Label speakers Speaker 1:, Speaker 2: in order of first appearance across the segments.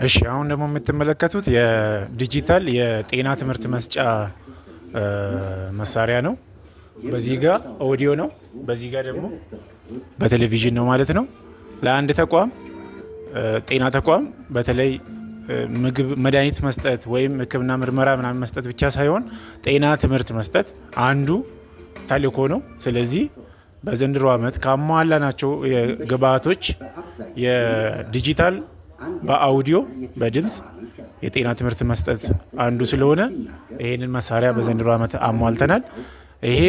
Speaker 1: እሺ አሁን ደግሞ የምትመለከቱት የዲጂታል የጤና ትምህርት መስጫ መሳሪያ ነው። በዚህ ጋር ኦዲዮ ነው፣ በዚህ ጋር ደግሞ በቴሌቪዥን ነው ማለት ነው። ለአንድ ተቋም ጤና ተቋም በተለይ ምግብ መድኃኒት መስጠት ወይም ሕክምና ምርመራ ምናምን መስጠት ብቻ ሳይሆን ጤና ትምህርት መስጠት አንዱ ተልዕኮ ነው። ስለዚህ በዘንድሮ ዓመት ካሟላናቸው ግብዓቶች የዲጂታል በአውዲዮ በድምፅ የጤና ትምህርት መስጠት አንዱ ስለሆነ ይህንን መሳሪያ በዘንድሮ ዓመት አሟልተናል። ይሄ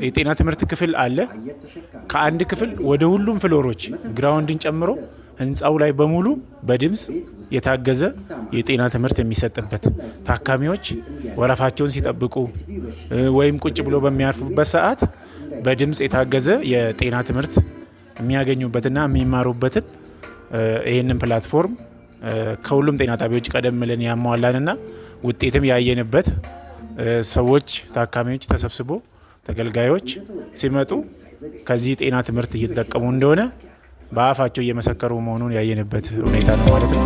Speaker 1: የጤና ትምህርት ክፍል አለ። ከአንድ ክፍል ወደ ሁሉም ፍሎሮች ግራውንድን ጨምሮ ህንፃው ላይ በሙሉ በድምፅ የታገዘ የጤና ትምህርት የሚሰጥበት ታካሚዎች ወረፋቸውን ሲጠብቁ ወይም ቁጭ ብሎ በሚያርፉበት ሰዓት በድምፅ የታገዘ የጤና ትምህርት የሚያገኙበትና የሚማሩበትን ይህንን ፕላትፎርም ከሁሉም ጤና ጣቢያዎች ቀደም ብለን ያሟላንና ውጤትም ያየንበት ሰዎች ታካሚዎች ተሰብስቦ ተገልጋዮች ሲመጡ ከዚህ ጤና ትምህርት እየተጠቀሙ እንደሆነ በአፋቸው እየመሰከሩ መሆኑን ያየንበት ሁኔታ ነው ማለት ነው።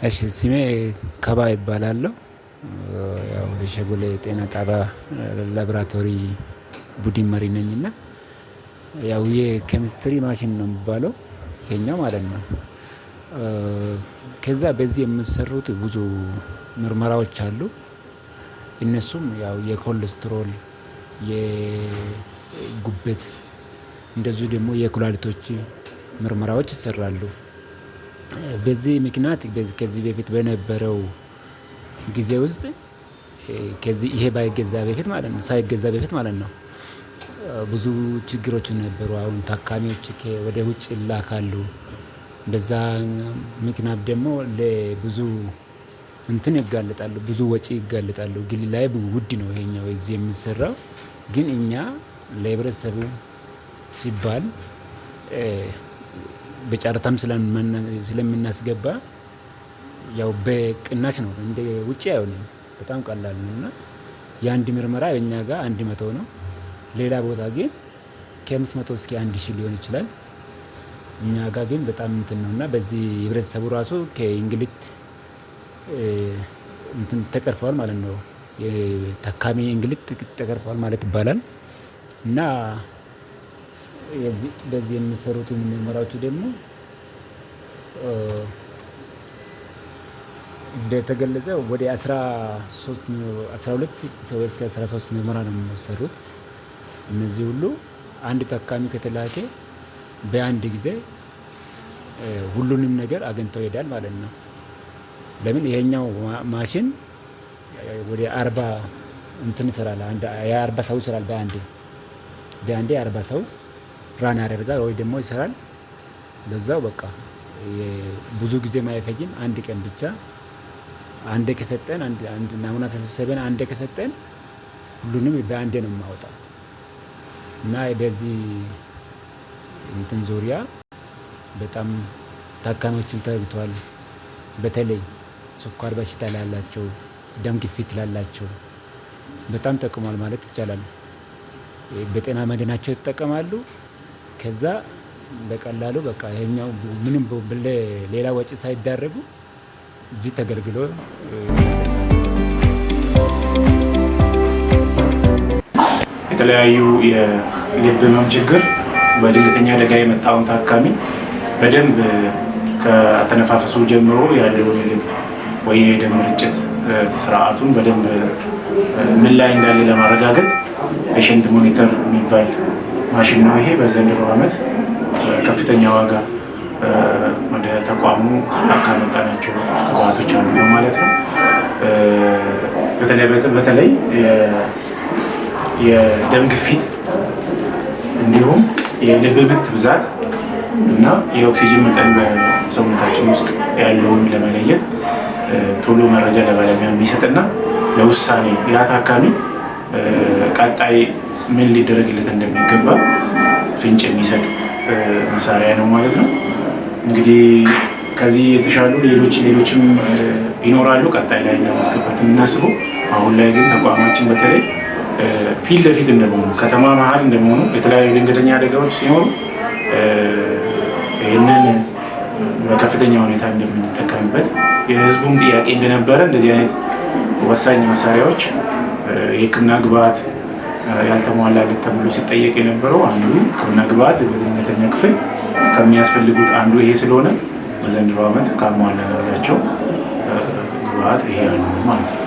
Speaker 2: እሺ ስሜ ከባ ይባላለሁ። ያው የሸጎሌ ጤና ጣቢያ ላቦራቶሪ ቡድን መሪ ነኝና ያው የኬሚስትሪ ማሽን ነው የሚባለው ይሄኛው ማለት ነው። ከዛ በዚህ የሚሰሩት ብዙ ምርመራዎች አሉ። እነሱም ያው የኮሌስትሮል፣ የጉበት እንደዚሁ ደግሞ የኩላሊቶች ምርመራዎች ይሰራሉ። በዚህ ምክንያት ከዚህ በፊት በነበረው ጊዜ ውስጥ ከዚህ ይሄ ባይገዛ በፊት ማለት ነው ሳይገዛ በፊት ማለት ነው ብዙ ችግሮች ነበሩ። አሁን ታካሚዎች ወደ ውጭ ይላካሉ። በዛ ምክንያት ደግሞ ለብዙ እንትን ይጋለጣሉ፣ ብዙ ወጪ ይጋለጣሉ። ግል ላይ ውድ ነው ይሄኛው እዚህ የሚሰራው። ግን እኛ ለህብረተሰቡ ሲባል በጨረታም ስለምናስገባ ያው በቅናሽ ነው፣ እንደ ውጭ አይሆንም። በጣም ቀላል ነው እና የአንድ ምርመራ በእኛ ጋር 100 ነው። ሌላ ቦታ ግን ከ500 እስከ 1000 ሊሆን ይችላል። እኛ ጋር ግን በጣም እንትን ነው እና በዚህ ህብረተሰቡ ራሱ ከእንግልት እንትን ተቀርፈዋል ማለት ነው። የታካሚ እንግልት ተቀርፈዋል ማለት ይባላል። እና በዚህ የሚሰሩት ምርመራዎች ደግሞ እንደተገለጸው ወደ 12 እስከ 13 ምርመራ ነው የሚሰሩት። እነዚህ ሁሉ አንድ ታካሚ ከተላከ በአንድ ጊዜ ሁሉንም ነገር አግኝተው ይሄዳል ማለት ነው። ለምን ይሄኛው ማሽን ወደ 40 እንትን ይሰራል፣ 40 ሰው ይሰራል። በአንዴ 40 ሰው ራን ያደርጋል ወይ ደግሞ ይሰራል። በዛው በቃ ብዙ ጊዜ ማይፈጅም። አንድ ቀን ብቻ አንዴ ከሰጠን አንድ ናሙና ተሰብስበን አንዴ ከሰጠን ሁሉንም በአንዴ ነው የማወጣው። እና በዚህ እንትን ዙሪያ በጣም ታካሚዎችን ተረድቷል። በተለይ ስኳር በሽታ ላላቸው፣ ደም ግፊት ላላቸው በጣም ጠቅሟል ማለት ይቻላል። በጤና መድናቸው ይጠቀማሉ። ከዛ በቀላሉ በቃ ይሄኛው ምንም ሌላ ወጪ ሳይዳረጉ እዚህ ተገልግሎ
Speaker 1: የተለያዩ የልብ ህመም ችግር በድንገተኛ አደጋ የመጣውን ታካሚ በደንብ ከተነፋፈሱ ጀምሮ ያለውን የልብ ወይ የደም ርጭት ስርዓቱን በደንብ ምን ላይ እንዳለ ለማረጋገጥ ፔሸንት ሞኒተር የሚባል ማሽን ነው። ይሄ በዘንድሮ ዓመት ከፍተኛ ዋጋ ወደ ተቋሙ ካመጣናቸው ግብዓቶች አንዱ ነው ማለት ነው። በተለይ የደም ግፊት እንዲሁም የልብ ምት ብዛት እና የኦክሲጅን መጠን በሰውነታችን ውስጥ ያለውን ለመለየት ቶሎ መረጃ ለባለሙያ የሚሰጥና ለውሳኔ ያ ታካሚ ቀጣይ ምን ሊደረግለት እንደሚገባ ፍንጭ የሚሰጥ መሳሪያ ነው ማለት ነው። እንግዲህ ከዚህ የተሻሉ ሌሎችም ይኖራሉ ቀጣይ ላይ ለማስገባት የምናስበው። አሁን ላይ ግን ተቋማችን በተለይ ፊት ለፊት እንደመሆኑ ከተማ መሀል እንደመሆኑ የተለያዩ ድንገተኛ አደጋዎች ሲኖሩ ይህንን በከፍተኛ ሁኔታ እንደምንጠቀምበት የህዝቡም ጥያቄ እንደነበረ እንደዚህ አይነት ወሳኝ መሳሪያዎች የህክምና ግብዓት ያልተሟላለት ተብሎ ሲጠየቅ የነበረው አንዱ ህክምና ግብዓት በድንገተኛ ክፍል ከሚያስፈልጉት አንዱ ይሄ ስለሆነ በዘንድሮ ዓመት ካሟላናቸው ግብዓት ይሄ አንዱ ማለት ነው።